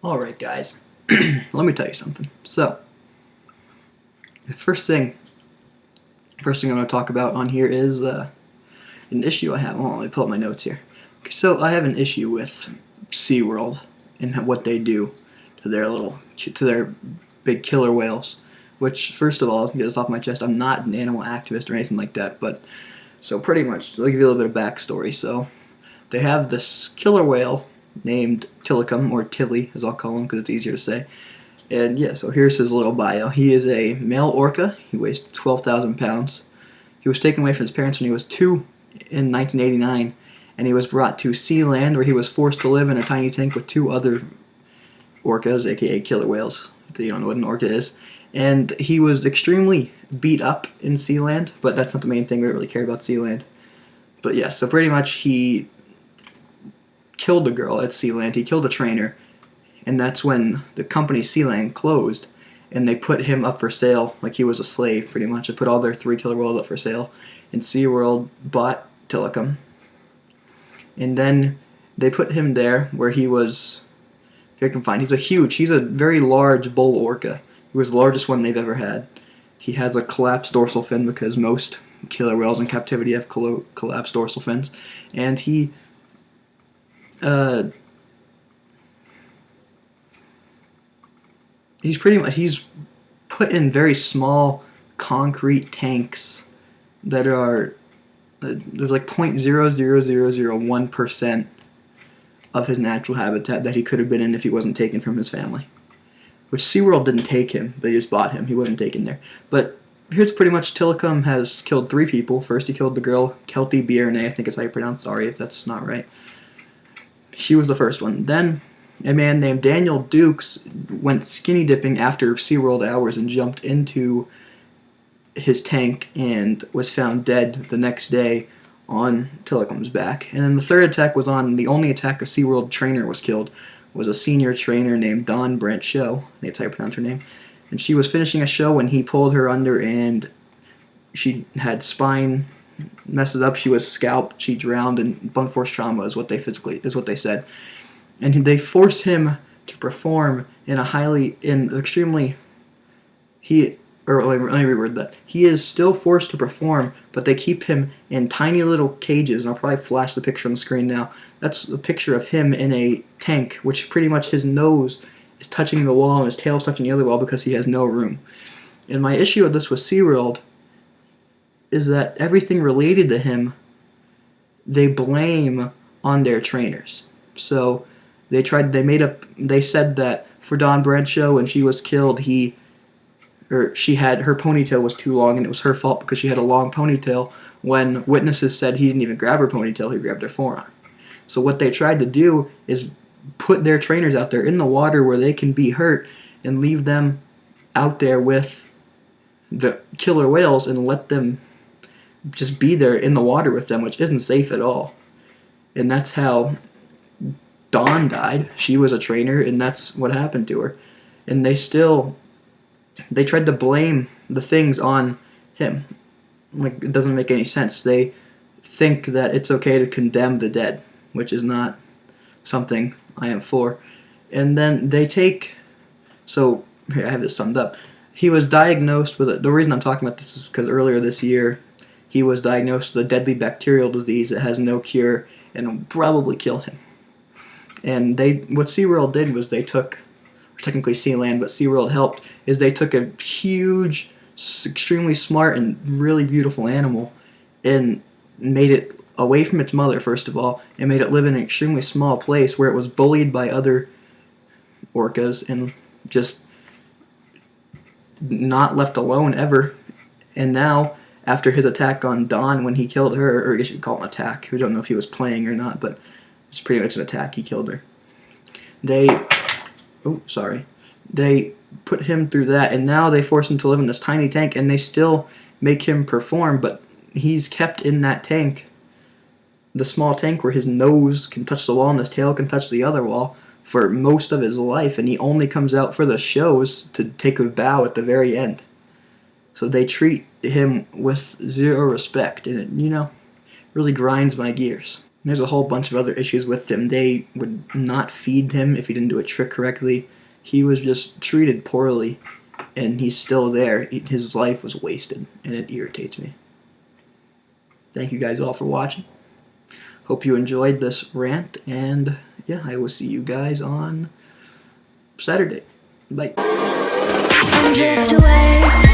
Alright guys, let me tell you something. So, the first thing I'm going to talk about on here is an issue I have. Hold on, let me pull up my notes here. Okay, so I have an issue with SeaWorld and what they do to their big killer whales. Which, first of all, to get this off my chest, I'm not an animal activist or anything like that, but so pretty much, I'll give you a little bit of backstory. So, they have this killer whale named TILIKUM, or Tilly, as I'll call him because it's easier to say. And yeah, so here's his little bio. He is a male orca. He weighs 12,000 pounds. He was taken away from his parents when he was 2 in 1989, and he was brought to Sealand, where he was forced to live in a tiny tank with 2 other orcas, aka killer whales. You don't know what an orca is. And he was extremely beat up in Sealand, but that's not the main thing. We don't really care about Sealand. But yeah, so pretty much he killed a girl at Sealand. He killed a trainer, and that's when the company Sealand closed, and they put him up for sale like he was a slave, pretty much. They put all their 3 killer whales up for sale, and SeaWorld bought TILIKUM. And then they put him there where he was, if I can find, he's a very large bull orca. He was the largest one they've ever had. He has a collapsed dorsal fin because most killer whales in captivity have collapsed dorsal fins. And he's put in very small concrete tanks that are there's like 0.00001% of his natural habitat that he could have been in if he wasn't taken from his family. Which SeaWorld didn't take him, they just bought him. He wasn't taken there. But here's pretty much TILIKUM has killed 3 people. First he killed the girl, Kelty Bierne, I think is how you pronounce it. Sorry if that's not right. She was the first one. Then a man named Daniel Dukes went skinny dipping after SeaWorld hours and jumped into his tank and was found dead the next day on TILIKUM's back. And then the third attack was the only attack a SeaWorld trainer was killed, was a senior trainer named Dawn Brent Show. I think that's how you pronounce her name. And she was finishing a show when he pulled her under, and she had spine messes up. She was scalped. She drowned, and blunt force trauma is what they said. And they force him to perform in let me reword that. He is still forced to perform, but they keep him in tiny little cages. And I'll probably flash the picture on the screen now. That's a picture of him in a tank, which pretty much his nose is touching the wall and his tail is touching the other wall because he has no room. And my issue with this with SeaWorld is that everything related to him, they blame on their trainers. So they said that for Dawn Brancho, when she was killed, her ponytail was too long and it was her fault because she had a long ponytail, when witnesses said he didn't even grab her ponytail, he grabbed her forearm. So what they tried to do is put their trainers out there in the water where they can be hurt and leave them out there with the killer whales and let them just be there in the water with them, which isn't safe at all. And that's how Dawn died. She was a trainer, and that's what happened to her. And they tried to blame the things on him. Like, it doesn't make any sense. They think that it's okay to condemn the dead, which is not something I am for. And then so here I have this summed up. He was diagnosed with the reason I'm talking about this is because earlier this year he was diagnosed with a deadly bacterial disease that has no cure and will probably kill him. And what SeaWorld did was technically Sealand, but SeaWorld helped, is they took a huge, extremely smart and really beautiful animal and made it away from its mother, first of all, and made it live in an extremely small place where it was bullied by other orcas and just not left alone ever. And now, after his attack on Dawn when he killed her, or I guess you could call it an attack, we don't know if he was playing or not, but it's pretty much an attack, he killed her. They put him through that, and now they force him to live in this tiny tank, and they still make him perform, but he's kept in that tank, the small tank where his nose can touch the wall and his tail can touch the other wall, for most of his life, and he only comes out for the shows to take a bow at the very end. So they treat him with zero respect, and it, really grinds my gears. There's a whole bunch of other issues with him. They would not feed him if he didn't do a trick correctly. He was just treated poorly, and he's still there. His life was wasted, and it irritates me. Thank you guys all for watching. Hope you enjoyed this rant, and yeah, I will see you guys on Saturday. Bye. Drift away.